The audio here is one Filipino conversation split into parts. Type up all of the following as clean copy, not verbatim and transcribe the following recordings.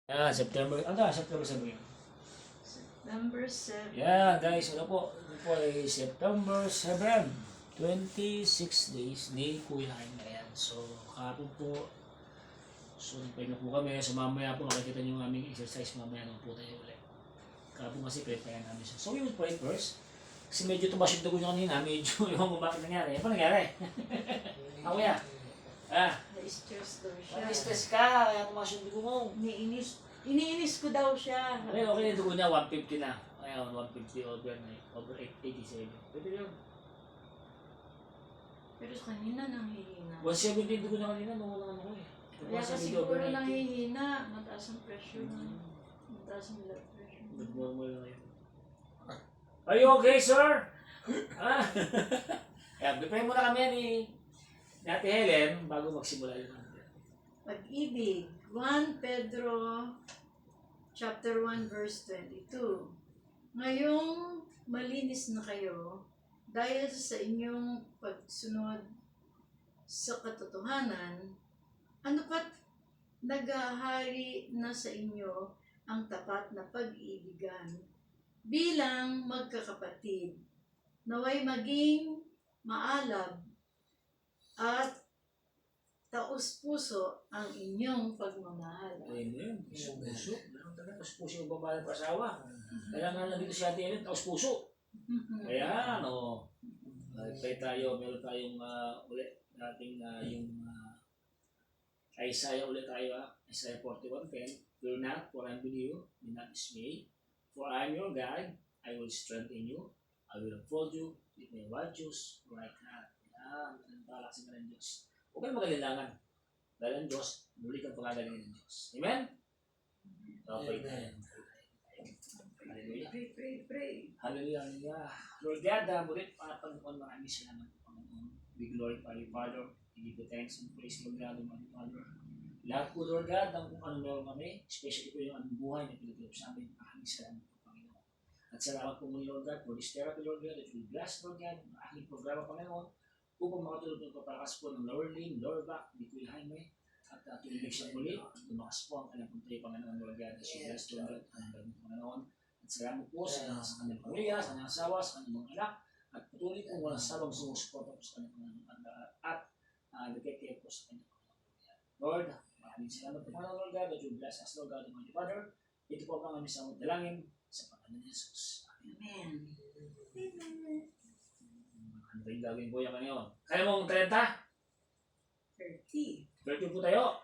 September, September 7 yun. September 7. Guys, ano po? Ito po ay September 7. 26 days ni Kuya Jaime. Ayan. So, kahapon po, so nagpahinga po kami. So, mamaya po makikita niyo yung aming exercise. Mamaya naman po tayo ulit. Kahapon kasi prepare namin siya. So, we will pray first. Kasi medyo tumas yung dugo niya kanina. Medyo yung kung bakit nangyari. Ano pa nangyari? Ako yan. Na-stress daw siya. Stress ka. Kaya tumas yung dugo mo. Iniinis ko daw siya. Okay, yung dugo niya, 150 na. Ngayon, 150 over 87. Pwede yun. Pero sa kanina nanghihina. 170 yung dugo niya kanina, nung ano ko eh. Kaya kasi siguro nanghihina. Mataas ang pressure na. Mataas ang blood pressure. Nag-normal na yun. Are you okay, sir? Prepare muna kami ni Ate Helen bago magsimula yun. Pag-ibig. 1 Pedro chapter 1 verse 22. Ngayong malinis na kayo dahil sa inyong pagsunod sa katotohanan, ano pat naghahari na sa inyo ang tapat na pag-ibigan bilang magkakapatid, naway maging maalab at taos-puso ang inyong pagmamahal. Amen. Taos-puso. Meron talaga taos-puso yung babae ng asawa. Kaya nga nandito si Ate Helen, taos-puso. Kaya meron tayong ulit nating yung Isaiah ulit tayo. Isaiah 41:10. Fear not, for I am with you. Be not dismayed. For I am your God. I will strengthen you. I will uphold you with my righteous right hand. Ang palaksin ka ng Diyos. Huwag kang magalilangan. Dahil ang Diyos, muli kang pagagalingin ng Diyos. Amen? Okay. Hallelujah. Pray. Hallelujah. Hallelujah. Lord God, mulit Panginoon, maraming salamat po, Panginoon. We glorify you, Father. We give you thanks and praise, Lord God, Almighty Father. Lahat po, Lord God, ang kung ano meron kami, especially po yung aming buhay na pinagulap sa amin, maraming salamat po, Panginoon. At salamat po muli, Lord God, for this therapy, Lord God, that we bless, Lord God, ang aking programa, Panginoon, upang makatulog ng papalakas po ng lower limb, lower back, di Kuya Jaime, at tuloy siya muli, lumakas po ang kanyang puntayo, Panginoon, Lord God, as you bless, Lord God, ang gagawin, Panginoon. At salamat po sa kanyang pamilya, sa kanyang asawa, sa kanyang mga anak, at patuloy kong walang sabang sumusuporta po sa kanyang Panginoon, at nagkikaya po sa kanyang Lord, maraming salamat po, Lord God, that you bless us, Lord God, Almighty Father. Ito po ang aming samot dalangin sa pangalan ni Jesus. Amen. Ano ba yung gagawin po yan ngayon? Kaya mong 30? 30. 30 po tayo.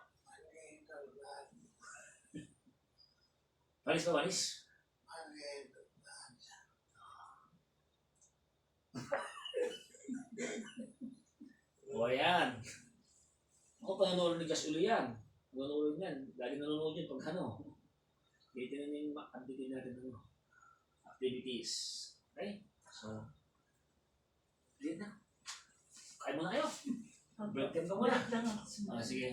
Walis pa, walis? O yan. Ako pa nanonood ni Gas Ulo yan. Nanonood yan. Lagi nanonood yun pag ano. Dito na yung activity natin activities. Okay? So, yun na. Kaya mo na kayo. Break time ka muna. Sige.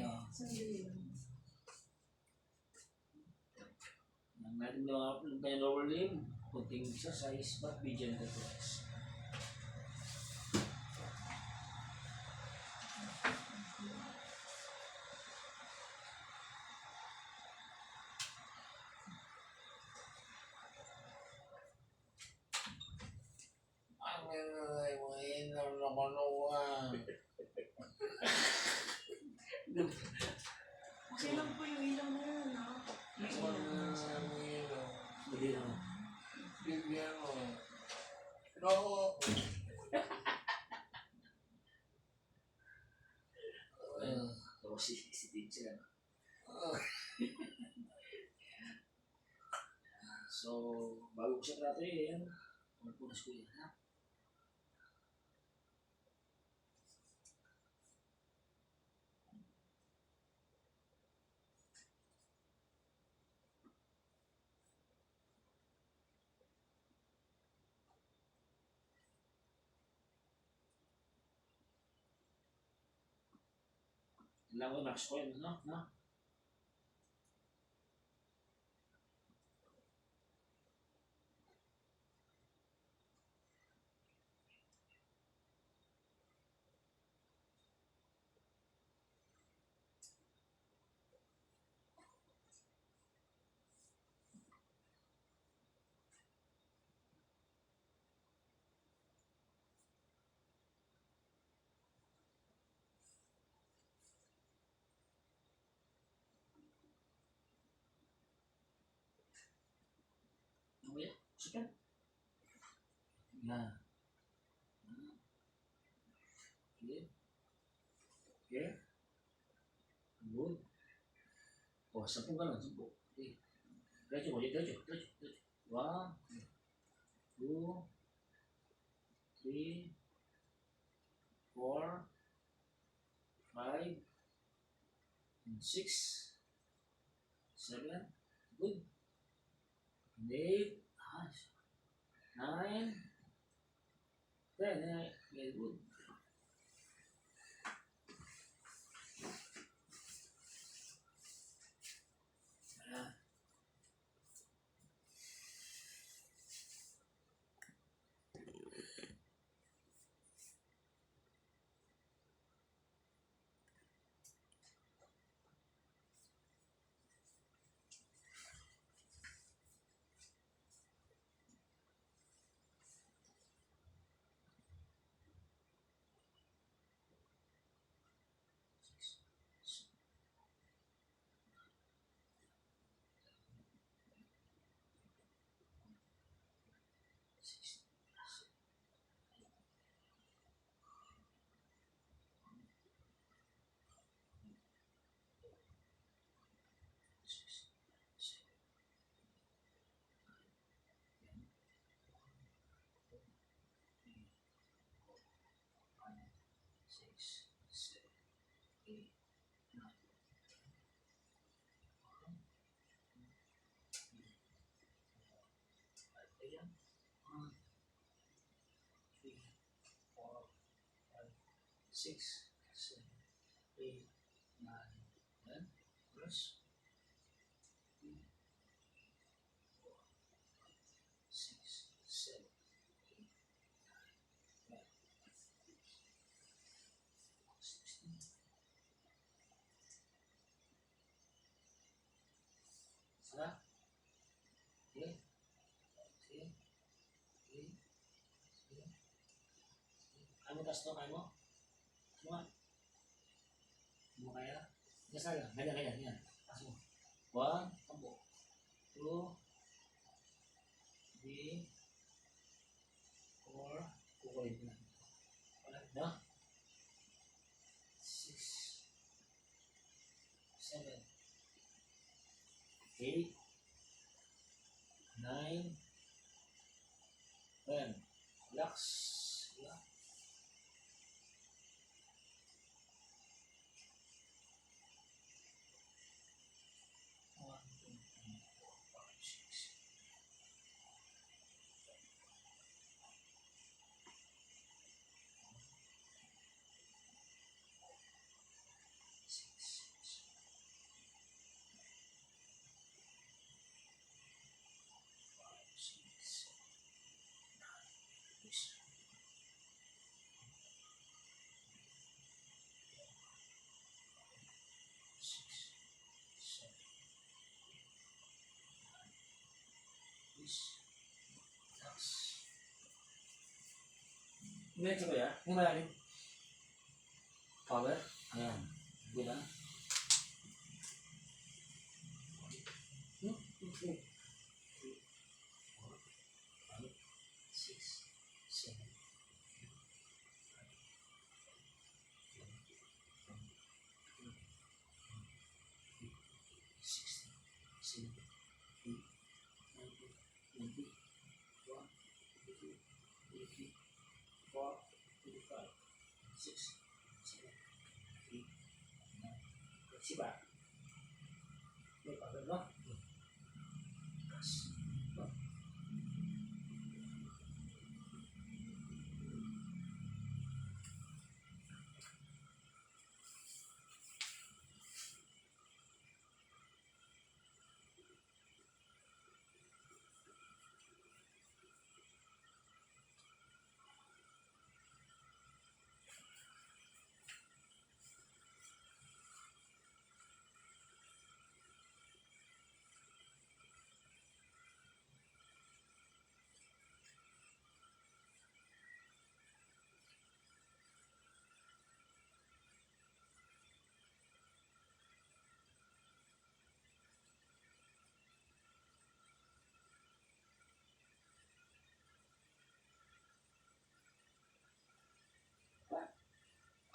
Nang natin yung tayo lower limb. Kunting exercise, but be gentle to us. Okay lang po yung ilaw na yun, no? Hindi naman. Tapos si teacher. So, bago ko siya trato yan, ano po na school yan, ha? Kailangan ko max ko yun, no? Second. Yan. Okay. Okay. Good. O, 10 ganun, 10. Okay. Diretso mo, diretso. 1, 2, 3, 4, 5, 6, 7, good. 8, 9, 10, very good. Ayan. Six, seven, eight, nine. Ayan. 1, 2, 3, 4, 5, 6, 7, 8, 9, 10. Plus 3, 4, 6, 7, 8, 9, 16. Isa. Okay. Okay. Okay. Okay. Ano taas to? Kaya mo? Ano nga? Ano mo kaya? Yes, lang. Ganyan. Yan. Taas mo. 1, tambo. 2, 3, 4, kukulit na. Wala na. 6, 7, 8, 9, 10. Relax. Yeah. 1, 2, 3, 4, 5, 6, 6, 5, 6, 7, 6. Relax. Medyo ko ya? Yung malalim. Power. Ayan. Good na. Hmm? 2, 3, 4, 5, 6, 7, 16, 17, 18, 19, 20, 21, 22, 23, 24, 25, 26, 27, 28, 29,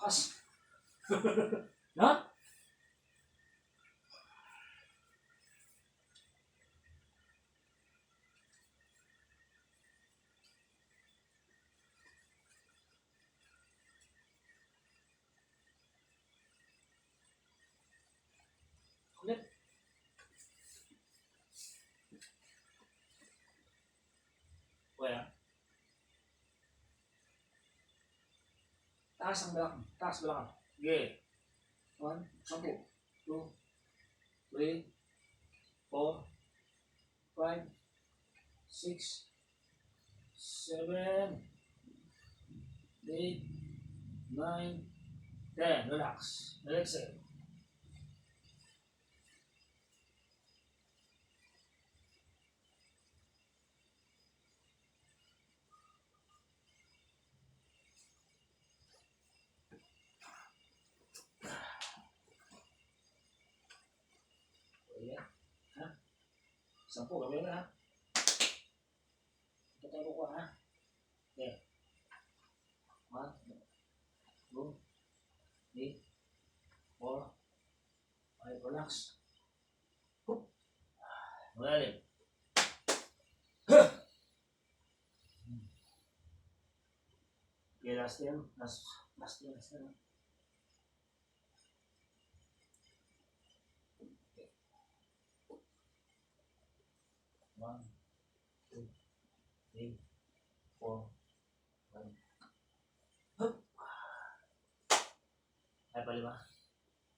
Lakas. No? Ulit. Wala. Taas ang balak. Taas balak. Sige. 1, 10, 2, 3, 4, 5, 6, 7, 8, 9, 10. Relax. Relax eh. Ayan. Ha? 10 gawin na ha. Ito tayo kukuha ha. Okay. 1, 2, 3, 4, 5. Relax. Hup. Malalim. Okay, last yan. Last yan. Okay. 1, 2, 3, 4, 5. Hup. Ay, pali ba?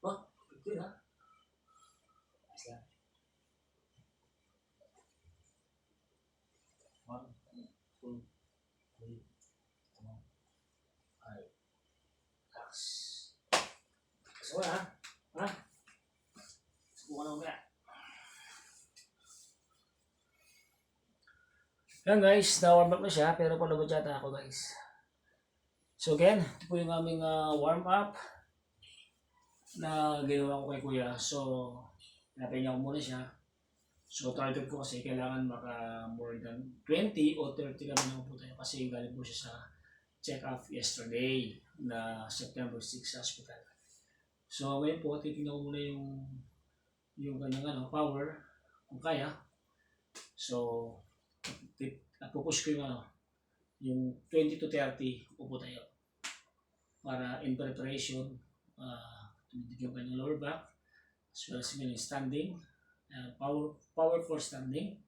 Oh, good ha? Nice lang. 1, 2, 3, 4, 5. Relax. Gusto mo na ha? Ha? Subukan na mamaya. Yan guys, na-warm up na siya pero palabot yata ako guys. So again, ito po yung aming warm up na ginawa ko kay Kuya. So, napahinga ko muna siya. So, target ko kasi kailangan maka more than 20 o 30 kami na po tayo kasi galing po siya sa check-up yesterday na September 6 sa hospital. So, ngayon po, titignan ko muna yung kanyang power kung kaya. So, pupush ko yung 20 to 30 upo tayo para in preparation tumitig yung kanyang lower back as well as yung standing power for standing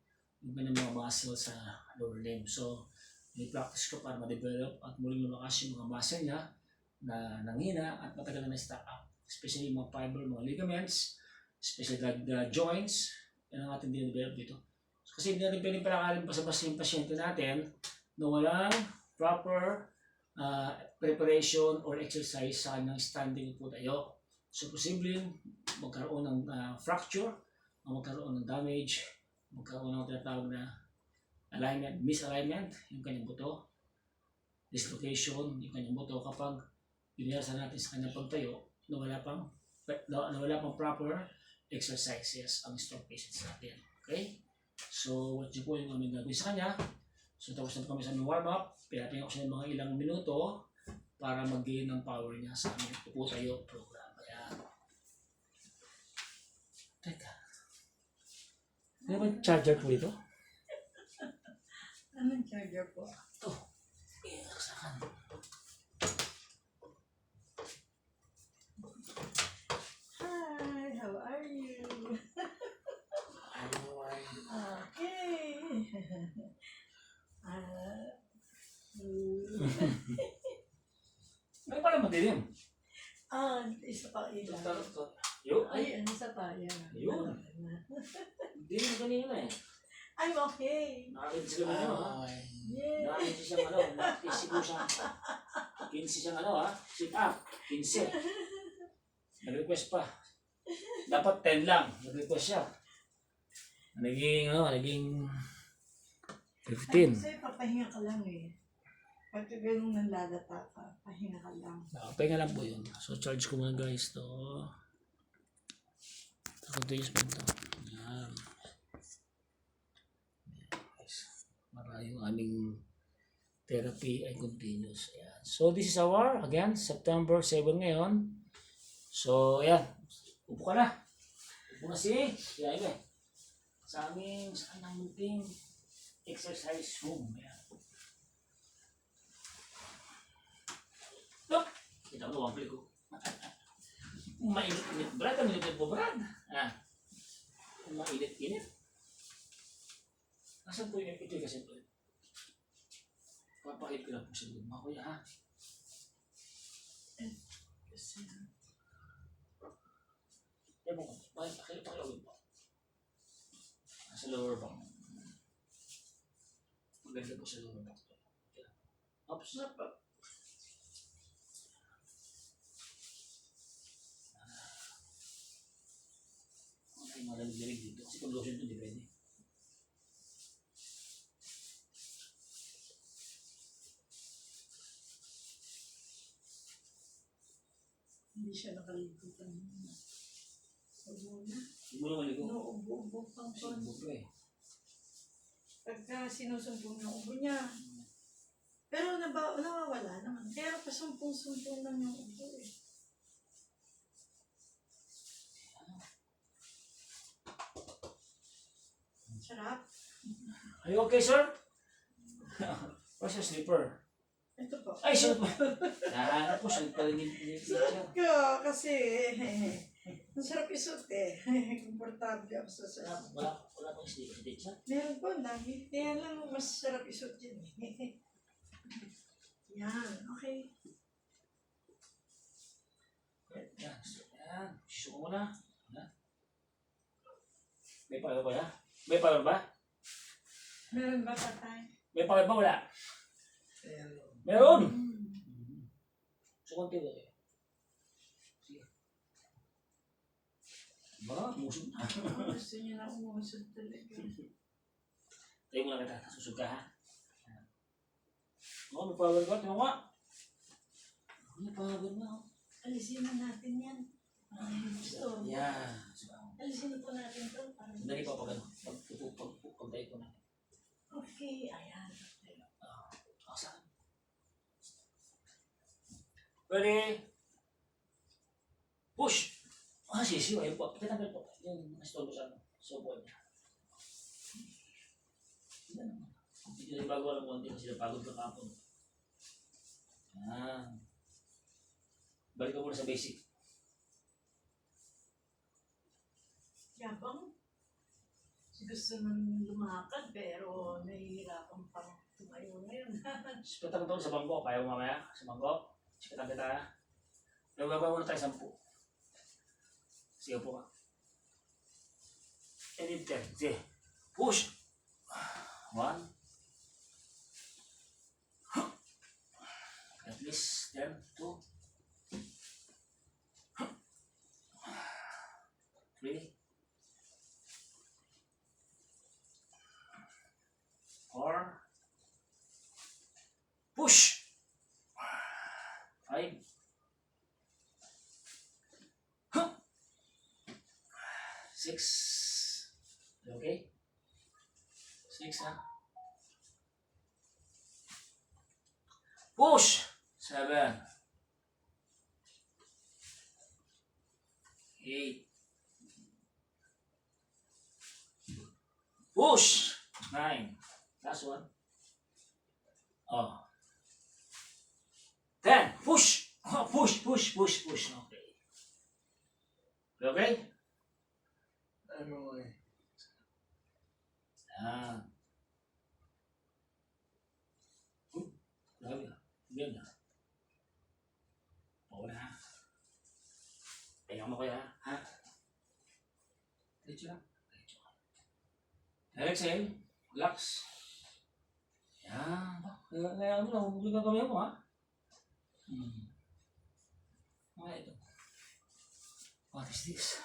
yung kanyang mga muscles sa lower limb. So may practice ko para ma-develop at muling lumakas yung mga muscle niya na nanghina at matagal na stack up, especially yung mga fiber, mga ligaments, especially the joints. Yan ang ating din-develop dito. Kasi hindi natin pwedeng palakarin basta-basta yung pasyente natin na walang proper preparation or exercise sa kanyang standing po tayo. So, posibleng magkaroon ng fracture, magkaroon ng damage, magkaroon ng tinatawag na alignment, misalignment, yung kanyang buto, dislocation, yung kanyang buto kapag pinirasan natin sa kanyang pagtayo na wala pang proper exercises ang stroke patients natin. Okay? So, watch nyo po yung aming gagawin sa kanya. So, tapos na kami sa aming warm-up. Pinapahinga ko siya ng mga ilang minuto para mag-gain ng power niya sa aming Upo Tayo program. Kaya, teka. Ano ba yung charger po ito? Anong charger po? Ito. Saan? Hi, how are you? Okay. Ano pala madilim? Isa pa ilan. Yun. Ay, ano sa pa? Yan. Yun. Hindi mo kanina eh. I'm okay. Nakakit sila mo ha. Yeah. Nakakit siyang nakakit mo siyang 15 siyang sit up. 15. Nag-request pa. Dapat 10 lang. Nag-request siya. Naging 15. Kasi papahinga ka lang eh. Pag ganun nanlalata ka, pahinga ka lang. Pahinga lang po yun. So charge ko muna guys to. Continuous po ito. Yan. Para yung aming therapy ay continuous. Ayan. So this is our, again, September 7 ngayon. So, ayan. Upo ka na. Upo na si Jaime. Sa aming, saan ang munting exercise room. Ayan. Look! Kita ko ang ko. Mainit-init, Brad. Ang init po, Brad. Mainit-init. Asan po yung ito kasi po? Papakit ko lang po sa loob. Mga kuya, ha? Kasi, ewan ko, pakiulog po. Sa lower back. Maganda po sa lower back. Oops. Okay, malalig-lirig dito. Kasi kung lotion ito, di pwede. Hindi siya nakaligo kanina. Ubo na. Hindi mo na maligo. No, ubo pang Kasi kon. ubo eh. Pagka sinusumpong yung ubo niya. Pero nawawala naman. Kaya pasumpong-sumpong lang yung ubo eh. Sarap. Are you okay, sir? Where's your slipper? Ito po. Ay, slipper! Nahanap po, slipper ni Sarap teacher. ka kasi ang sarap isuot eh. Komportable ako sa sarap. Wala pong slipper si teacher. Meron po, dami. Kaya lang mas sarap isuot yun eh. Yan, okay. Yan. Yan. Suso mo na. May power ba ya? May power ba? Meron ba patay? May power ba? Wala. Meron! So, konti ba kayo? Sige. Ba, musog na. Gusto niya na umusod talaga. Tayo mo lang kita. Susog ka, ha? Oo, may power ba? Tingnan mo nga. May power na. Alisin na natin yan. Gusto. Yan. Alisin po natin ito. Sandali pa pag ano. Pag-tayo ko na. Okay, ayan. Saan? Ready? Push! Sisiw. Ayun po. Pakitanggal po. Yung nastolo sa ano. Sobo niya. Yan naman. Hindi na bago alam konti kasi napagod ka kapon. Yan. Balik ka muna sa basic. Yabang. Gusto nang lumakad pero nahihirapan pang tumayo ngayon. Sikatan to sa bangko. Kaya mo mamaya sa bangko. Sikatan kita. Nagagawa muna tayo 10. Sige po ka. And then 10. Sige. Push! 1. At least 10. 2. 3. 4. Push! 5. 6. Okay? 6, ha? Push! 7. 8. Push! 9. Last one. Oh. 10. Push! Oh, push. Okay. Okay? Ano eh? Yan. Grabe na. Ganda. Oo na. Ayaw mo kaya, ha? Diretso lang. Exhale. Relax. Yan. Kaya ano lang, huwag lang gawin mo, ha? Okay, ito. What is this?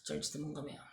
Charge naman kami, ha?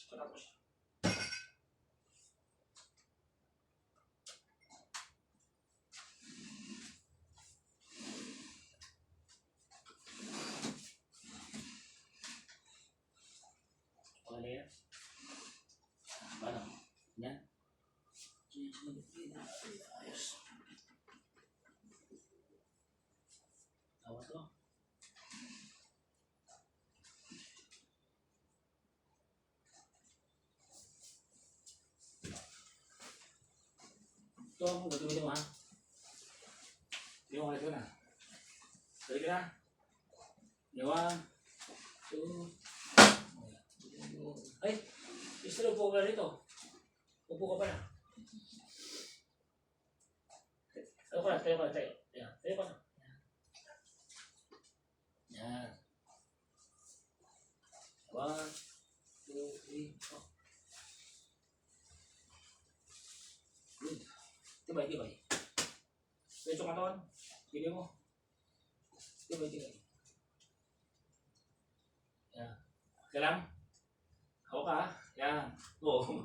Patapos. Okay yan. Paano? Yan. Ayos. Tawa to. Ito ang gagawin mo ha. Hindi mo kalit ko na. Balik ka na. Yawan. Two. Ay! Gusto na upo ka rito. Upo ka pa na. Tayo ka na, tayo ka na, tayo. Yan, tayo ka na. Yan. One, two, three, four. Good. Tibay, tibay. Diretso ka katawan. Pili mo. Tibay, tibay. Yan. Okay lang? Ako ka, yan. Oo.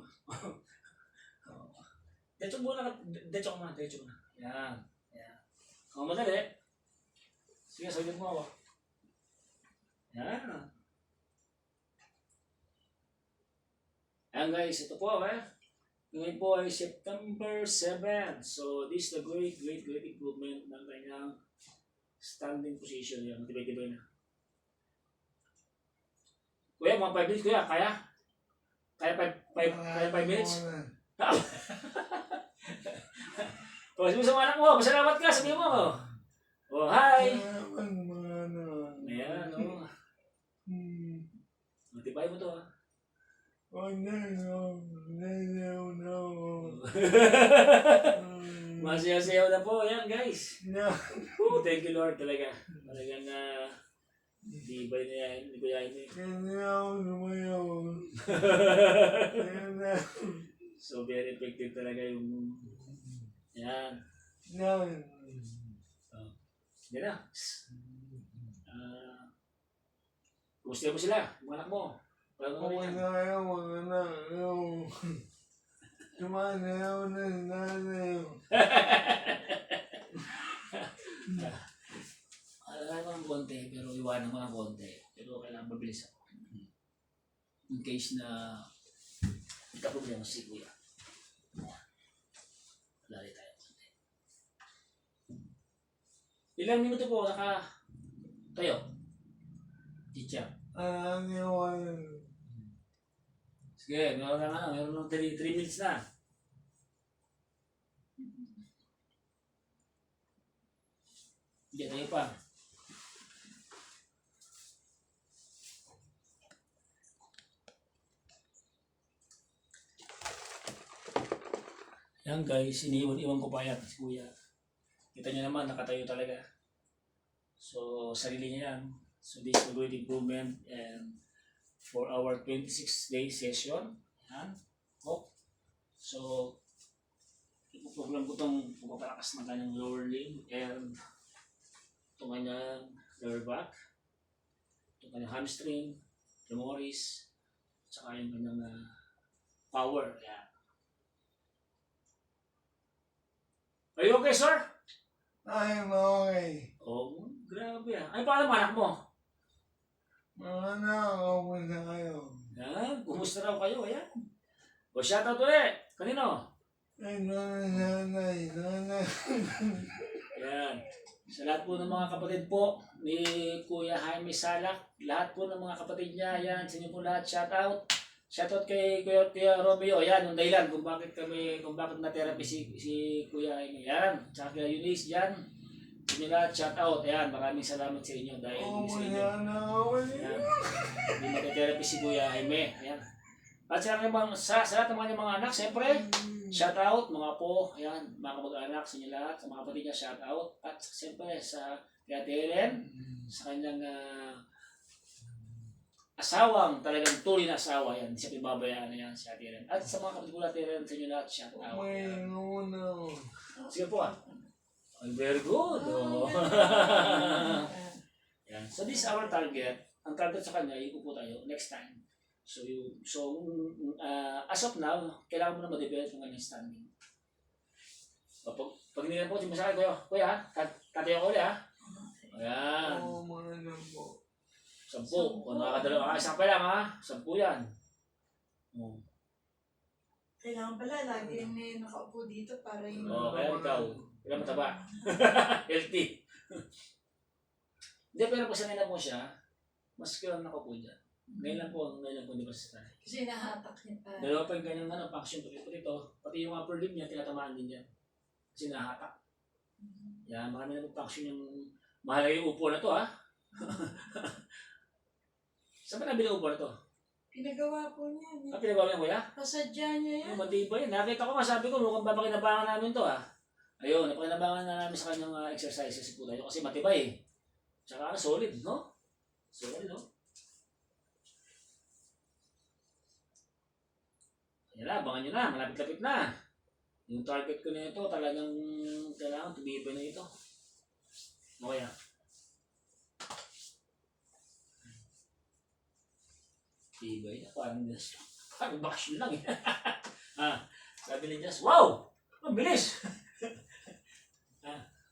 Diretso muna, diretso ka muna, diretso muna. Yan. Yan. Kung madali, sige, saglit mo ako. Yan. Yan guys, ito po ngayon po ay September 7. So, this is the great improvement ng kanyang standing position. Yan, matibay-tibay na. Kuya, mga 5 minutes, kuya, kaya? Kaya 5 minutes? O, sabi sa mga anak mo, masalamat ka, sabi mo. Oh, hi! Ayan, o. Matibay mo to, ha? Masiyaw-siyaw na po, ayan guys. Oh, thank you Lord talaga. Talagang tibay na yan, hindi ko yan eh. So very effective talaga yung yan. Oh. Yan na. Kumusta mo sila, mga anak mo? Paano mo rin yan? Alam ko ng konti, pero iwanan ko ng konti. Pero kailangan mabilis ako. In case na ikaproblema si Kuya. Lali tayo konti. Ilang minuto po tayo? Chicha. Sige, meron ng 3 minutes na. Hindi, tayo pa. Yan guys, iniwan ko pa yan si Kuya. Kita niyo naman, nakatayo talaga. So, sarili niya yan. So, this is a great improvement and for our 26-day session. Yan. Oh. So, ipoprogram ko itong pagpapalakas ng kanyang lower limb and itong kanyang lower back, itong kanyang hamstring, femoris, saka yung kanyang power. Yan. Are you okay, sir? I'm okay. Oh, grabe ah. Ano pala anak mo? Ako na kayo. Yan, kumusta raw kayo? Ayan. O, shoutout ulit. Kanino? Ay, nanay. Ayan. Sa lahat po ng mga kapatid po ni Kuya Jaime Salak, lahat po ng mga kapatid niya, ayan, sa inyo po lahat, shoutout. Shoutout kay Kuya Romeo, ayan, yung dahilan kung bakit na-therapy si Kuya Jaime. Ayan, tsaka kay Eunice, dyan. Sa inyo lahat, shoutout. Ayan, maraming salamat sa inyo dahil sa inyo. Ayan. Hindi mag-therapy si Kuya Jaime. Ayan. At sa lahat ng mga anak, siyempre, shout out mga po, ayan, mga kamag-anak sa inyo lahat, sa mga kapatid niya, shout out. At siyempre sa Ate Helen, sa kanyang asawang, talagang tuloy na asawa, yan, hindi siya pibabayaan na yan si Ate Helen. At sa mga kapatid ko Ate Helen, sa inyo lahat, shout out. Sige po ah. Oh, very good. Oh. Yan. So this is our target. Ang target sa kanya, ikupo tayo next time. As of now, kailangan mo na ma-develop ng kanyang standing. Pag nila po, masakit kuya, tatayo ko ulit ha. Ayan. Oo, mga lang po. 10. Kung nakakadalawa ka, isang pa lang ha. 10 yan. Oh. Kailangan pala, lagi may nakaupo dito para yung... Kaya ikaw, kailangan mataba. Healthy. Hindi, pero pag sanay na po siya, mas kailangan nakaupo dyan. Ngayon lang po hindi pa sa sanay. Kasi nahatak niya pa. Dalawa pa yung ganyang function po ito. Pati yung upper lip niya, tinatamaan din yan. Kasi nahatak. Yan, marami na po function yung mahalaga yung upo na to ha. Saan ba nabili upo na to? Pinagawa po niya. Pinagawa niya kuya? Pasadya niya yan. Matibay. Nakita ko nga, sabi ko, mukhang papakinabangan namin to ha. Ayun, napakinabangan na namin sa kanyang exercises po tayo kasi matibay eh. Tsaka solid, no? Solid, no? Ayan na, abangan nyo na. Malapit-lapit na. Yung target ko na ito, talagang kailangan tumibay na ito. Okay ha? Tibay na. Parang bakasyon lang eh. Sabi ni Jess, wow! Ang bilis!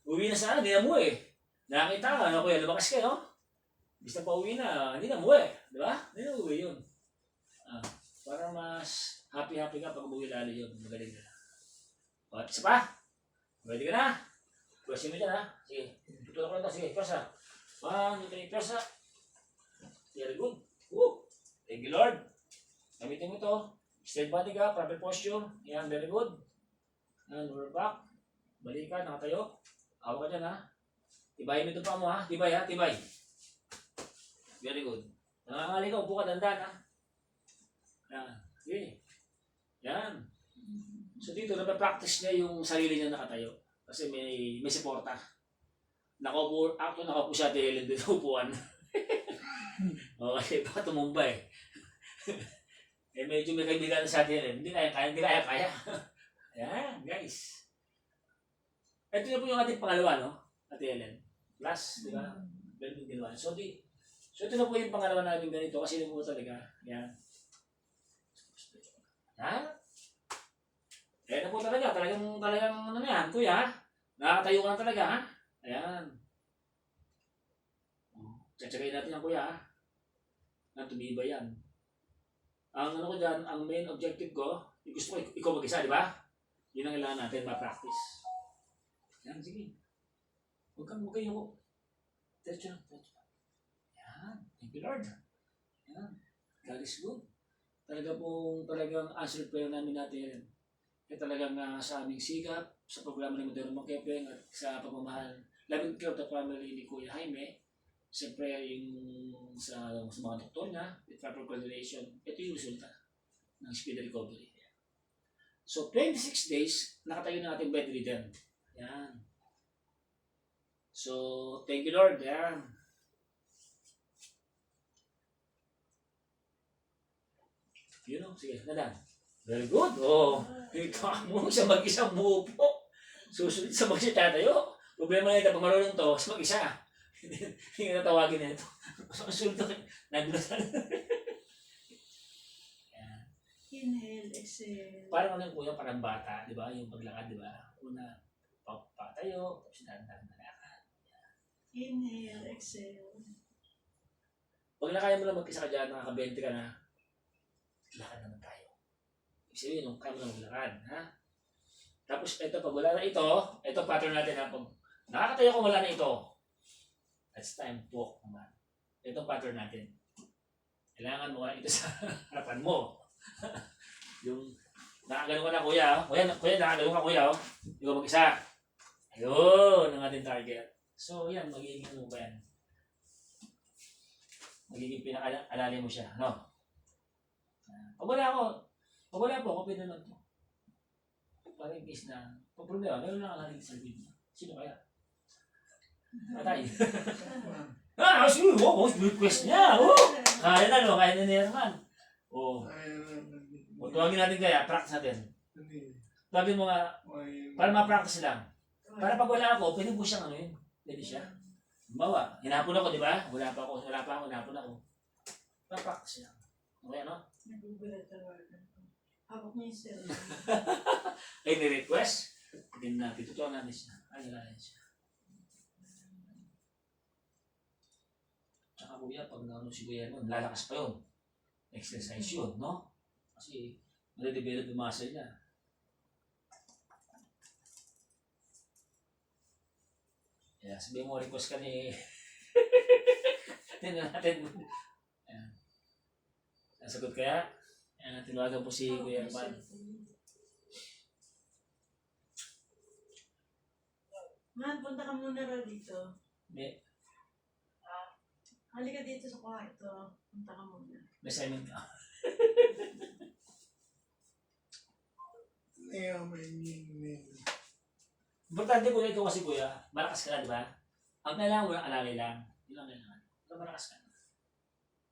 Uwi na sana, hindi na muwi eh. Nakakita ka, ano kuya, lumakas ka, no? Basta pa uwi na, hindi na muwi. Di ba? Hindi na uwi yun. Para mas happy-happy ka pag umuwi lalo yun. Magaling na. O, at isa pa? Ready ka na? Pwesin mo dyan ha? Sige, tutulak ko lang ito. Sige, persa. 1, 2, 3, persa. Very good. Woo! Thank you, Lord. Gamitin mo ito. Straight body ka, proper posture. Yan, very good. Yan, lower back. Balik ka, nakatayo. Hawak ka dyan ha. Tibayin mo ito pa mo ha. Tibay ha, tibay. Very good. Nangangali ka, upo ka, dandan ha. Yan. Okay. Yan. So dito, napapractice niya yung sarili niya nakatayo. Kasi may suporta. Nakaupo siya dahil dito upuan. Okay, baka tumumba eh. Medyo may kaibigan sa atin eh. Hindi kaya. Ayan, guys. Ito na po yung ating pangalawa, no? Ate Ellen. Plus, di ba? Ganun ginawa. So ito na po yung pangalawa namin ganito kasi yun po talaga. Yan. Ha? Ayan na po talaga. Talagang ano na yan, kuya. Nakakatayo ka na talaga, ha? Ayan. Tsatsagayin natin yan, kuya, ha? Tumibay yan. Ang ano ko dyan, ang main objective ko, gusto ko ikaw mag-isa, di ba? Yun ang kailangan natin, ma-practice. Yan, sige. Huwag kayo. Diretso. Yan. Thank you, Lord. Yan. God is good. Talagang answer prayer namin natin. Kaya talagang sa aming sigap, sa programa ni Moderno Makepeng at sa pagmamahal, loving care of the family ni Kuya Jaime, siyempre yung sa mga doktor niya, with proper coordination, ito yung resulta ng speed recovery. So, 26 days, nakatayo na ating bedridden. Yan. So, thank you Lord. Yan. Yun o, sige, nadan. Very good. Oh, ikaw mo sa mag-isang buupo. Susunod sa mag-isa tatayo. Problema na ito, pag marunong to, sa mag-isa. Hindi nga natawagin na ito. Susunod to, naglutan. Inhale, exhale. Parang ano yung kuya, parang bata, di ba? Yung paglakad, di ba? Una, patayo, tapos dahan-dahan na lakad. Inhale, exhale. Pag nakaya mo lang mag-isa ka dyan, nakaka-20 ka na, lakad naman tayo. Ibig sabihin, nung kaya mo lang maglakad, ha? Tapos ito, pag wala na ito pattern natin ha, pag nakakatayo kung wala na ito, that's time to walk naman. Ito pattern natin. Kailangan mo ito sa harapan mo. Yung nakagano ka na kuya, kuya nakagano ka kuya, ikaw mag-isa. Ayun, ang ating target. So yan, magiging ano ba yan? Magiging pinaka-alali mo siya, no? Pag wala po, okay na lang to. Parang case na, pag problema, meron lang alali sa video. Sino kaya? Patay. Sige, request niya. Kaya na niya naman. Tuwagin natin kaya, practice natin. Tuwagin mo nga, para ma-practice lang. Para pag wala ako, pwede po siyang ano yun. Pwede siya. Bawa, hinapon ako, di ba? Wala pa ako, hinapon ako. Pa-practice lang. Okay, ano? Nagugulat tawagan ko. Hawak niya yung cellphone. Ay, ni-request. Hindi natin. Totoo natin siya. Ay, nalayan siya. Tsaka kuya, pag naano si kuya nun, lalakas pa yun. Exercise yun, no? Kasi, nade-develop yung muscle niya. Kaya sabihin mo, request ka ni... Tingnan natin. Ayan. Nasagot kaya? Ayan, tinawagan po si Kuya Herman. Man, punta ka muna raw dito. May, Halika dito sa kwarto. Punta ka muna. may assignment ka. Kaya may ningning. Importante ko ikaw kasi kuya, malakas ka na, di ba? Ang kailangan mo lang alalay lang. Yun ang kailangan. Pero malakas ka na.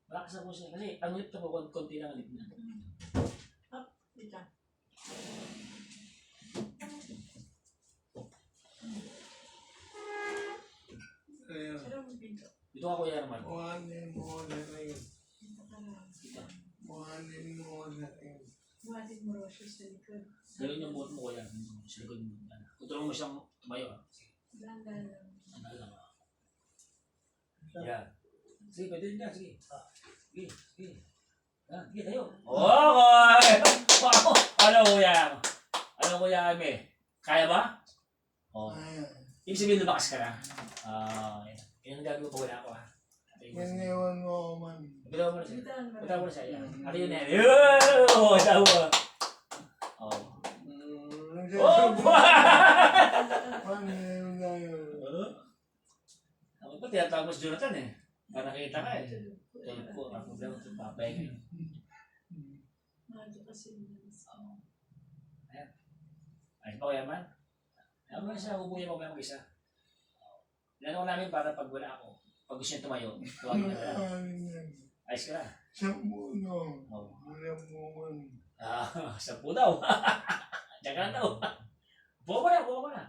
Malakas na po siya. Kasi ang lip na po, konti lang ang lip na. Dito. Kaya, Sarap mo dito. Dito ka kuya naman. buhanin mo na rin. Dito ka lang. Dito. Buhanin mo na rin. Buhatin mo raw siya sa likod. Gawin yung buhot mo kuya. Sa likod mo. Tutulong mo siyang tumayo. Sige. Dahan-dahan lang. Ano lang. Yan. Sige, pwede rin yan. Sige. Sige. Sige. Yan. Sige tayo. Okay! Wow! Ano kuya? Ano kuya kami? Kaya ba? Oo. Kaya, Ibig sabihin lumakas ka na. Yan ang gagawin ko wala ako ha. iniwan mo ako man. Bitawan mo na siya. Bitawan mo. Bitawan mo na siya. Yan. Ano yun yan? Oo! Tawa! Oo. Oh! Paano yun na yun? Ako ba tinatawag mo si Jonathan eh. Para nakita ka eh. Tulad ko, ang problema ito, papay ko yun. Medyo kasi Ayos ba kuya man? Ayaw mo na siya, hubuhin mo ba mag-isa? Inano ko namin para pag wala ako, pag gusto niya tumayo, tuwag mo na lang. Ayos ka na. Sa puno. Oo. Wala mo man. Sampu daw. Diyan ka na daw. Buka mo na, buka mo na.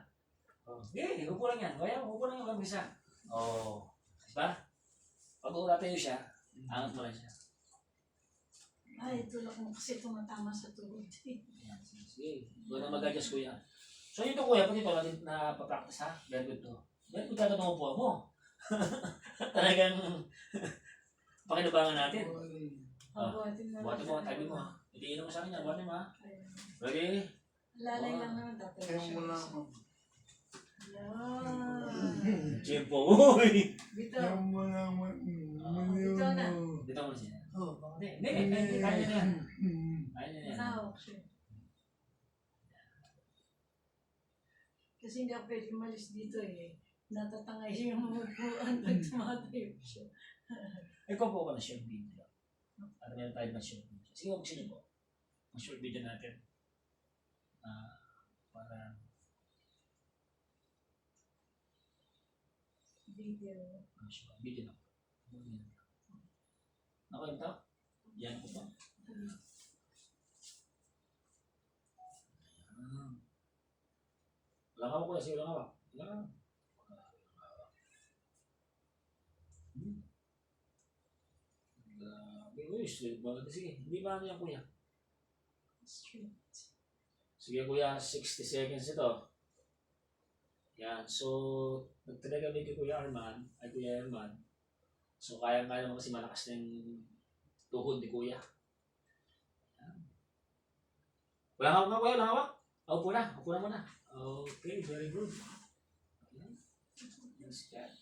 Sige, hubo lang yan. Kaya, hubo lang yung mag-isa. Oo. Diba? Pag ura tayo siya, angat mo lang siya. ay, tulak mo kasi tumatama sa tuhod. Ayan, sige, sige. Huwag na mag-adjust kuya. So yun to kuya, pag ito natin na papractice ha, very good to. Very good ka itong upuan mo. Talagang pakinabangan natin. Buhatin na lang. Buhatin mo ang tabi mo ha. Itiinom mo sa akin yan, buhatin mo ha. Ayun. Ready? Lalay lang naman dapat. Kaya mo lang ako. Yan. Chimpo, uy! Bito. Kaya mo lang man. Ito na. Dito mo na siya. Oh, Hindi, kaya niya na yan. Kaya niya na yan. Nasahok siya. Kasi hindi ako pwede umalis dito eh. Natatangay yung upuan pag tumatayo siya. Ikaw po ka na short video. Ano meron tayo na short video? Sige, huwag sino po. Ang short video natin. Para Video. short video na. Ako yun to? Yan po to. Wala ka po kasi wala ka ba? Wala ka. Grabe, uy, straight ba? Sige, hindi ba ano yan kuya? Straight. Sige kuya, 60 seconds ito. Yan, so, nagtry kami kay Kuya Arman, ay Kuya Herman. So, kaya-kaya naman kasi malakas na yung tuhod ni Kuya. Yan. Walang hawak na kuya, walang hawak. Upo na muna. Okay, very good. Ayan. Yes, God.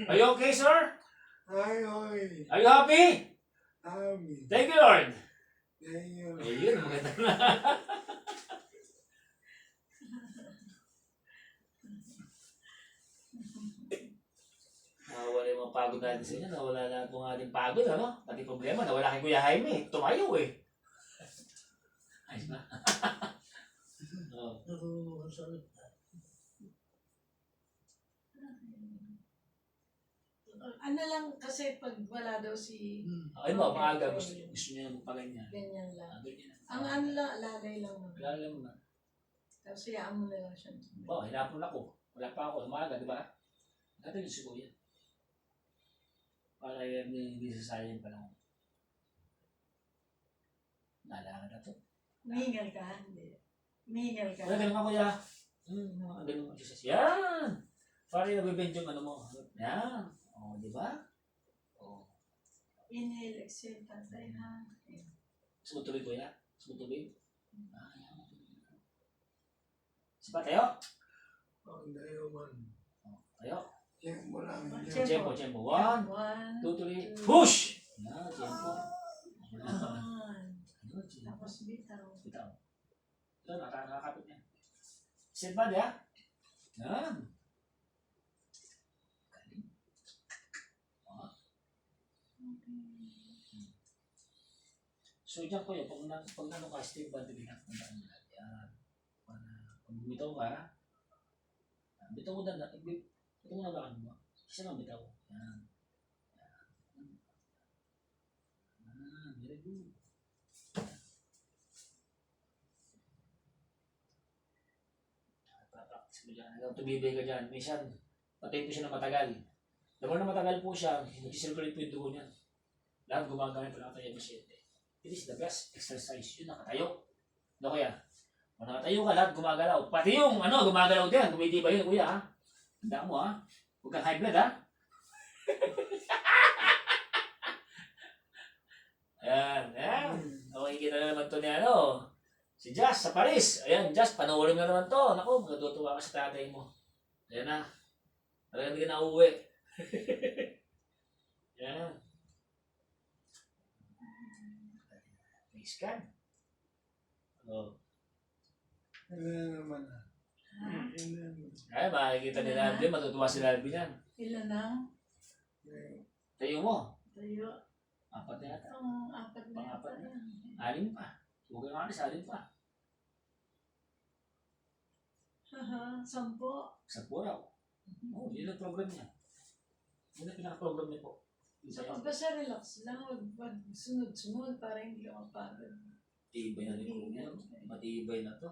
Are you okay, sir? Ay, oy. Are you happy? Ami. Thank you, Lord. Thank you. Ayun, maganda na. Nawala yung mga pagod natin sa inyo. Nawala na itong ating pagod, ano? Pati problema, nawala kay Kuya Jaime. Tumayo eh. Ayos ba? Oh. Ano lang kasi pag wala daw si Ayun ba, maaga gusto niya magpaganyan. ganyan lang. Ganyan. Ang ano lang, lalay lang naman. Kailangan mo na. Tapos hayaan mo na lang siya. Ba, hinapon ako. Wala pa ako. Umaga, di ba? Natin yung si Kuya. Para yan, hindi sasayang pa lang. Nalala na to. Mingal ka, hindi. Mingal ka. Wala, ganun ka kuya. Ganun ang exercise. Yan! Para yung nabibend yung ano mo. Yan. O, di ba? O. Inhale, exhale, tatay ha. Sumutuloy kuya. Sumutuloy. Yan. Sipa tayo. Ang dayo man. Tayo. Check mo lang. Tempo, tempo. 1, One, 2, 3. Push! Yan, tempo. Yan. one. Ano, tempo. Tapos bitaw. Bitaw. Ito, nakakapit niya. Sit ba niya? Yan. Galing. Ah. So, dyan ko yun. Pag nano ka, stay ba, dibinak mo na ang lahat. Yan. Pag bumitaw ka, bitaw mo na, ito mo na ba ano mo? Isa lang bitaw. Yan. Yan. Very good. Practice mo dyan. Hanggang tumibay ka dyan. Minsan, patay po siya na matagal. Naman na matagal po siya, mag-circulate po yung dugo niya. Lahat gumagamit pa nakatayo ng pasyente. It is the best exercise. Yun, nakatayo. Ano kuya? Kung nakatayo ka, lahat gumagalaw. Pati yung gumagalaw din. Tumitibay yun, kuya ha. Tanda mo ha. Huwag kang high blood ha. Ayan, ayan. Okay, kita na naman to ni si Jazz sa Paris. Ayan, Jazz, panoorin mo na naman to. Naku, magtutuwa ka sa tatay mo. Ayan na. Talagang hindi ka na uuwi. Ayan. Nice ka. Oh. Hindi naman. Ha? Hindi naman. Ay, makikita ni Alvin. Matutuwa si Alvin yan. Ilan na? Tayo mo. Tayo. 4 na yata. Ang apat na Pang-apat yata na. yan. 6 pa. Huwag kang alis, 6 pa. Haha, 10. Sa raw. Oo, yun ang program niya. Yun ang pinaka-program niya po. So, basta relax lang. Huwag sunod-sunod para hindi ka mapagod. Matibay na rin po yan. Matibay na to.